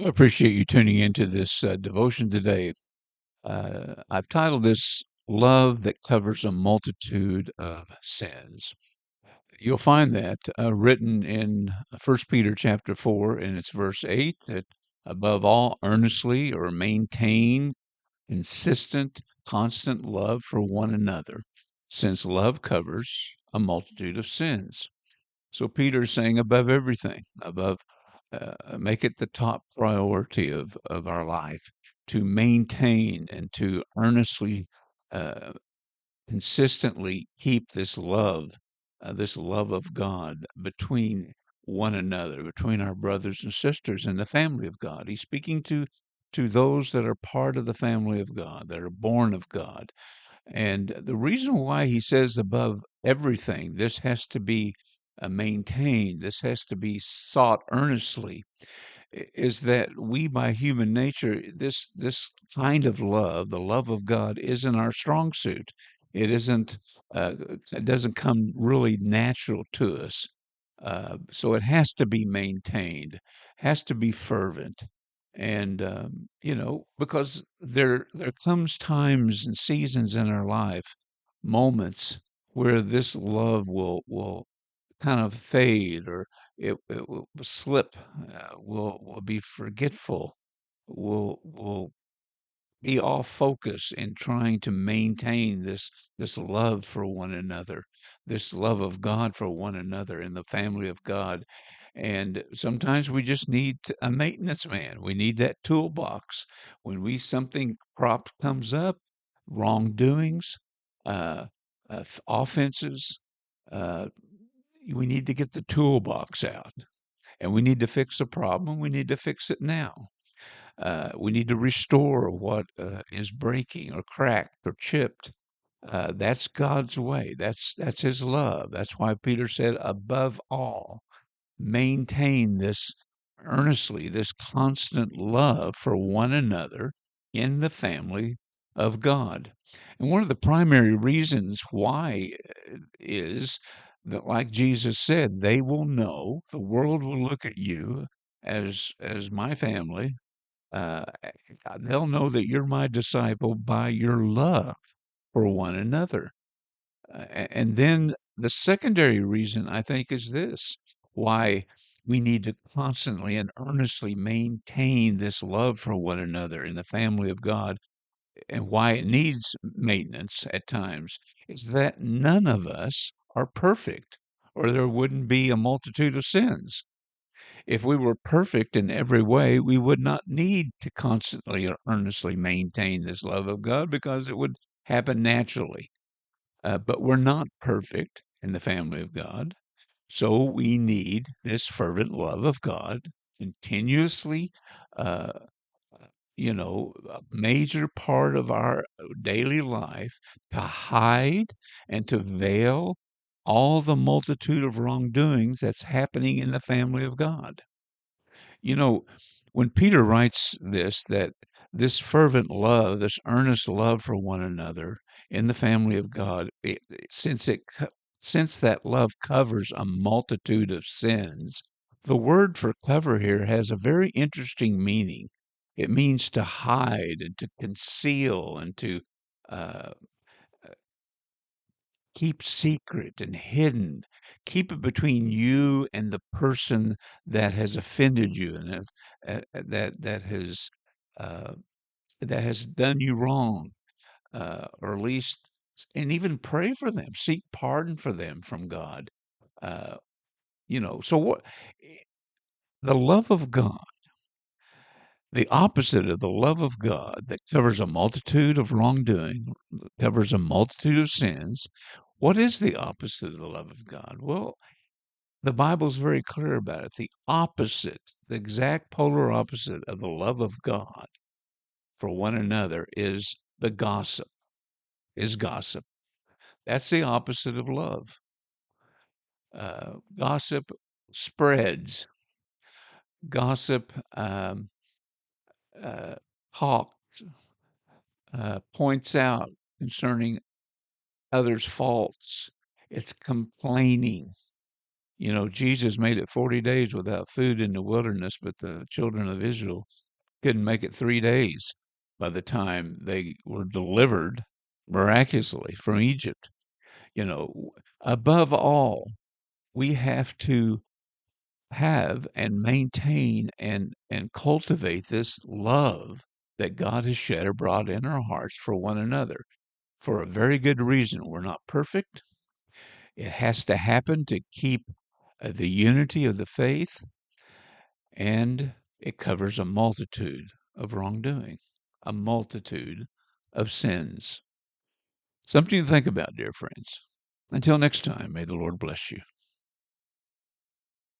I appreciate you tuning into this devotion today. I've titled this Love That Covers a Multitude of Sins. You'll find that written in First Peter chapter 4 and it's verse 8 that above all earnestly or maintain consistent, constant love for one another, since love covers a multitude of sins. So Peter's saying above everything, above make it the top priority of our life to maintain and to earnestly, uh, consistently keep this love of God between one another, between our brothers and sisters in the family of God. He's speaking to those that are part of the family of God, that are born of God. And the reason why he says above everything, this has to be maintained, this has to be sought earnestly, is that we, by human nature, this kind of love, the love of God, isn't our strong suit. It isn't. It doesn't come really natural to us. So it has to be maintained, has to be fervent, and because there comes times and seasons in our life, moments where this love will kind of fade, or it will slip, will be forgetful, will be off focus in trying to maintain this love for one another, this love of God for one another in the family of God. And sometimes we just need a maintenance man. We need that toolbox when we something prop comes up, wrongdoings, uh, offenses. Uh, we need to get the toolbox out, and we need to fix a problem. We need to fix it now. We need to restore what is breaking or cracked or chipped. That's God's way. That's His love. That's why Peter said, above all, maintain this earnestly, this constant love for one another in the family of God. And one of the primary reasons why is that, like Jesus said, they will know, the world will look at you as my family. uh, they'll know that you're my disciple by your love for one another. And then the secondary reason, I think, is this: why we need to constantly and earnestly maintain this love for one another in the family of God, and why it needs maintenance at times, is that none of us are perfect, or there wouldn't be a multitude of sins. If we were perfect in every way, we would not need to constantly or earnestly maintain this love of God, because it would happen naturally. But we're not perfect in the family of God. So we need this fervent love of God continuously, uh, a major part of our daily life, to hide and to veil all the multitude of wrongdoings that's happening in the family of God. You know, when Peter writes this, that this fervent love, this earnest love for one another in the family of God, since that love covers a multitude of sins, the word for cover here has a very interesting meaning. It means to hide and to conceal and to uh, keep secret and hidden. Keep it between you and the person that has offended you, and uh, that has done you wrong, or at least, and even pray for them, seek pardon for them from God. Uh, so what? The love of God, the opposite of the love of God that covers a multitude of wrongdoing, covers a multitude of sins. What is the opposite of the love of God? Well, the Bible's very clear about it. The opposite, the exact polar opposite of the love of God for one another is gossip. That's the opposite of love. Gossip spreads. Gossip uh, talks, points out concerning others' faults. It's complaining. Jesus made it 40 days without food in the wilderness, but the children of Israel couldn't make it 3 days by the time they were delivered miraculously from Egypt. Above all, we have to have and maintain and cultivate this love that God has shed abroad in our hearts for one another for a very good reason. We're not perfect. It has to happen to keep the unity of the faith, and it covers a multitude of wrongdoing, a multitude of sins. Something to think about, dear friends. Until next time, may the Lord bless you.